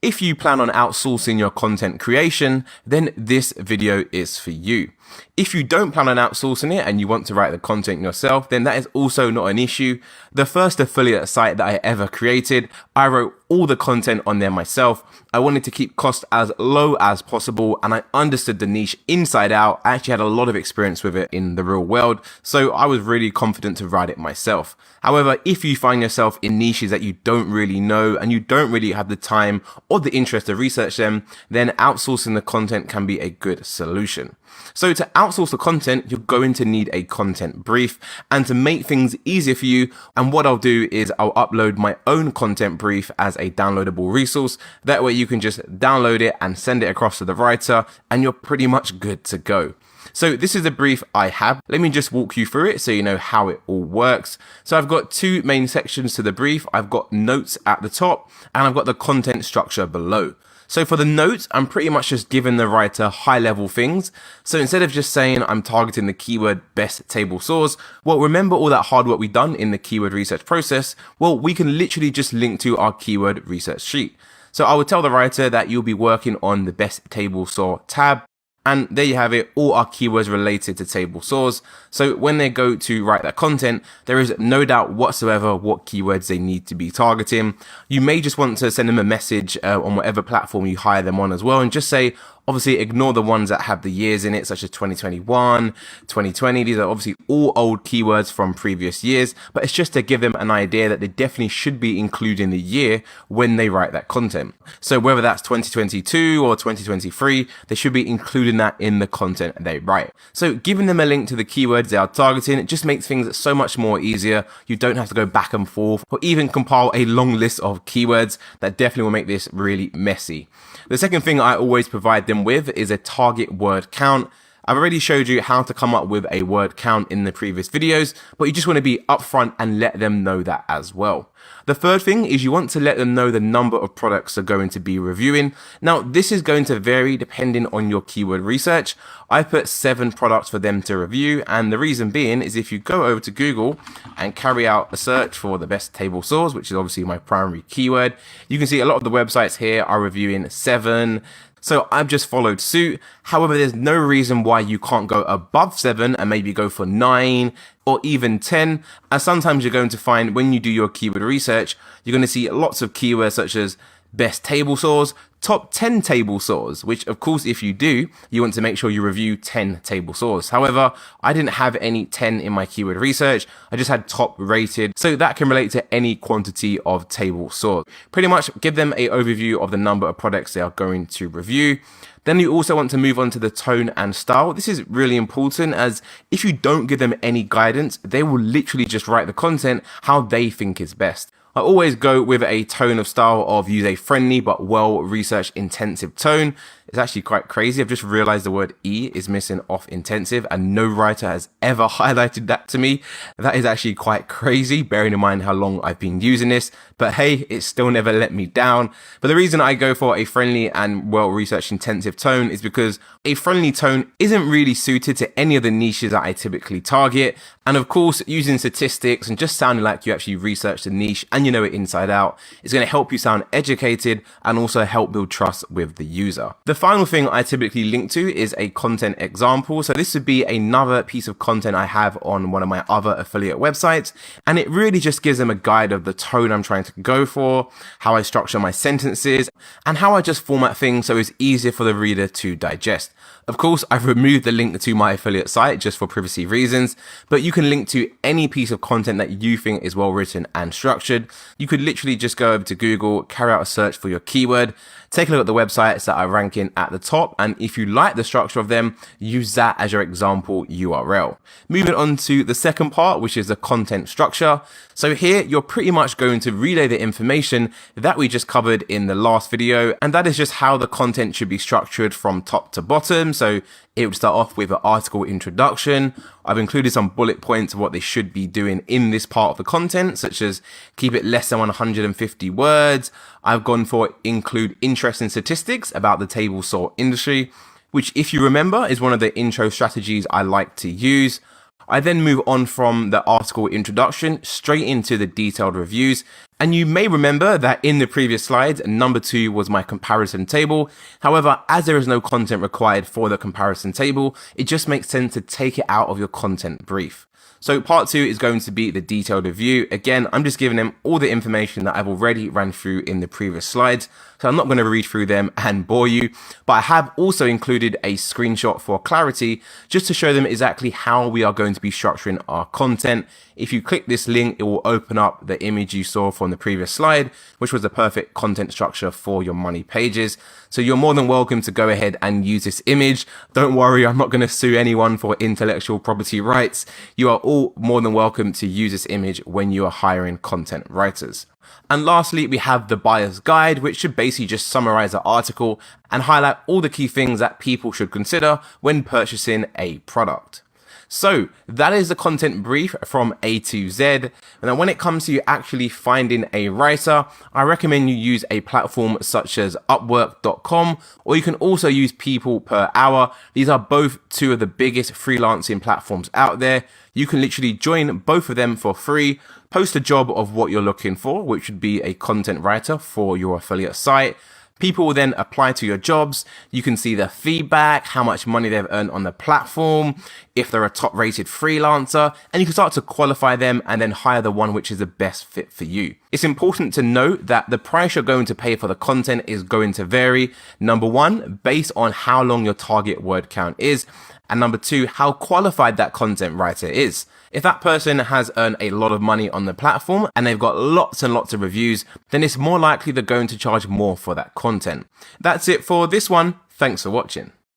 If you plan on outsourcing your content creation, then this video is for you. If you don't plan on outsourcing it and you want to write the content yourself, then that is also not an issue. The first affiliate site that I ever created, I wrote all the content on there myself. I wanted to keep costs as low as possible, and I understood the niche inside out. I actually had a lot of experience with it in the real world, so I was really confident to write it myself. However, if you find yourself in niches that you don't really know and you don't really have the time or the interest to research them, then outsourcing the content can be a good solution. So to outsource the content, you're going to need a content brief, and to make things easier for you, and what I'll do is I'll upload my own content brief as a downloadable resource. That way you can just download it and send it across to the writer, and you're pretty much good to go. So this is the brief I have. Let me just walk you through it so you know how it all works. So I've got two main sections to the brief. I've got notes at the top and I've got the content structure below. So for the notes, I'm pretty much just giving the writer high level things. So instead of just saying I'm targeting the keyword best table source, well, remember all that hard work we've done in the keyword research process? Well, we can literally just link to our keyword research sheet. So I would tell the writer that you'll be working on the best table source tab. And there you have it, all our keywords related to table source. So when they go to write that content, there is no doubt whatsoever what keywords they need to be targeting. You may just want to send them a message on whatever platform you hire them on as well, and just say, obviously ignore the ones that have the years in it, such as 2021, 2020. These are obviously all old keywords from previous years, but it's just to give them an idea that they definitely should be including the year when they write that content. So whether that's 2022 or 2023, they should be including that in the content they write. So giving them a link to the keywords they are targeting, it just makes things so much more easier. You don't have to go back and forth or even compile a long list of keywords. That definitely will make this really messy. The second thing I always provide them with is a target word count. I've already showed you how to come up with a word count in the previous videos, but you just want to be upfront and let them know that as well. The third thing is you want to let them know the number of products they're going to be reviewing. Now, this is going to vary depending on your keyword research. I put 7 products for them to review, and the reason being is if you go over to Google and carry out a search for the best table source, which is obviously my primary keyword, you can see a lot of the websites here are reviewing 7. So I've just followed suit. However, there's no reason why you can't go above 7 and maybe go for 9 or even 10. As sometimes you're going to find when you do your keyword research, you're going to see lots of keywords such as best table source, top 10 table source, which of course, if you do, you want to make sure you review 10 table source. However, I didn't have any 10 in my keyword research. I just had top rated. So that can relate to any quantity of table source. Pretty much give them an overview of the number of products they are going to review. Then you also want to move on to the tone and style. This is really important, as if you don't give them any guidance, they will literally just write the content how they think is best. I always go with a tone of style of use a friendly but well-researched intensive tone. It's actually quite crazy. I've just realized the word E is missing off intensive, and no writer has ever highlighted that to me. That is actually quite crazy, bearing in mind how long I've been using this. But hey, it still never let me down. But the reason I go for a friendly and well-researched intensive tone is because a friendly tone isn't really suited to any of the niches that I typically target. And of course, using statistics and just sounding like you actually researched the niche and you know it inside out is going to help you sound educated and also help build trust with the user. The final thing I typically link to is a content example. So this would be another piece of content I have on one of my other affiliate websites, and it really just gives them a guide of the tone I'm trying to go for, how I structure my sentences, and how I just format things so it's easier for the reader to digest. Of course, I've removed the link to my affiliate site just for privacy reasons, but you can link to any piece of content that you think is well written and structured. You could literally just go over to Google, carry out a search for your keyword, take a look at the websites that are ranking at the top, and if you like the structure of them, use that as your example URL. Moving on to the second part, which is the content structure. So here, you're pretty much going to relay the information that we just covered in the last video, and that is just how the content should be structured from top to bottom. So it would start off with an article introduction. I've included some bullet points of what they should be doing in this part of the content, such as keep it less than 150 words. I've gone for include interesting statistics about the table saw industry, which, if you remember, is one of the intro strategies I like to use. I then move on from the article introduction straight into the detailed reviews. And you may remember that in the previous slides, number 2 was my comparison table. However, as there is no content required for the comparison table, it just makes sense to take it out of your content brief. So part 2 is going to be the detailed review. Again, I'm just giving them all the information that I've already ran through in the previous slides. So I'm not going to read through them and bore you, but I have also included a screenshot for clarity just to show them exactly how we are going to be structuring our content. If you click this link, it will open up the image you saw from the previous slide, which was the perfect content structure for your money pages. So you're more than welcome to go ahead and use this image. Don't worry, I'm not going to sue anyone for intellectual property rights. You are all more than welcome to use this image when you are hiring content writers. And lastly, we have the buyer's guide, which should basically just summarize the article and highlight all the key things that people should consider when purchasing a product. So that is the content brief from A to Z. And then when it comes to you actually finding a writer, I recommend you use a platform such as Upwork.com, or you can also use People Per Hour. These are both two of the biggest freelancing platforms out there. You can literally join both of them for free, post a job of what you're looking for, which would be a content writer for your affiliate site. People will then apply to your jobs. You can see their feedback, how much money they've earned on the platform, if they're a top rated freelancer, and you can start to qualify them and then hire the one which is the best fit for you. It's important to note that the price you're going to pay for the content is going to vary. Number 1, based on how long your target word count is. And number 2, how qualified that content writer is. If that person has earned a lot of money on the platform and they've got lots and lots of reviews, then it's more likely they're going to charge more for that content. That's it for this one. Thanks for watching.